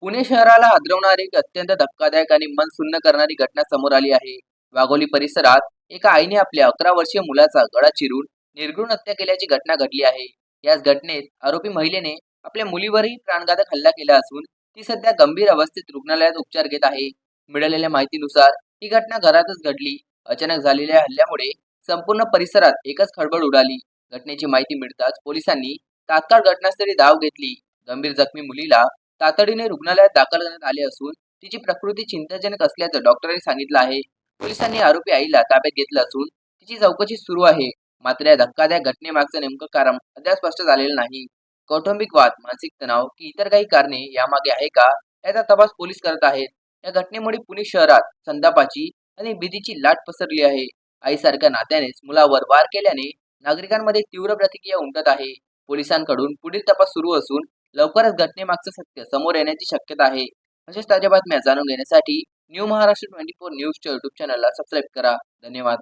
पुणे शहराला हादरवणारी एक अत्यंत धक्कादायक आणि मन सुन्न करणारी घटना समोर आली आहे. वाघोली परिसरात एका आईने आपल्या 11 वर्षीय मुलाचा गळा चिरून निर्घृण हत्या केल्याची घटना घडली आहे. याच घटनेत आरोपी महिलेने आपल्या मुलीवरही प्राणघातक हल्ला केला असून ती सध्या गंभीर अवस्थेत रुग्णालयात उपचार घेत आहे. मिळालेल्या माहितीनुसार ही घटना घरातच घडली. अचानक झालेल्या हल्ल्यामुळे संपूर्ण परिसरात एकच खळबळ उडाली. घटनेची माहिती मिळताच पोलिसांनी तात्काळ घटनास्थळी धाव घेतली. गंभीर जखमी मुलीला तातडीने रुग्णालयात दाखल करण्यात आले असून तिची प्रकृती चिंताजनक असल्याचं डॉक्टरांनी सांगितलं आहे. पोलिसांनी आरोपी आईला ताब्यात घेतलं असून तिची चौकशी सुरू आहे. मात्र या धक्कादायक घटनेमागचं नेमकं कारण अद्याप स्पष्ट झालेलं नाही. कौटुंबिक वाद, मानसिक तणाव की इतर काही कारणे यामागे आहे का, याचा तपास पोलीस करत आहेत. या घटनेमुळे पुणे शहरात संतापाची आणि भीतीची लाट पसरली आहे. आईसारख्या नात्यानेच मुलावर वार केल्याने नागरिकांमध्ये तीव्र प्रतिक्रिया उमटत आहे. पोलिसांकडून पुढील तपास सुरू असून लवकरच घटनेमागचं सत्य समोर येण्याची शक्यता आहे. अशाच ताज्या बातम्या जाणून घेण्यासाठी न्यू महाराष्ट्र 24 न्यूजच्या युट्यूब चॅनलला सबस्क्राईब करा. धन्यवाद.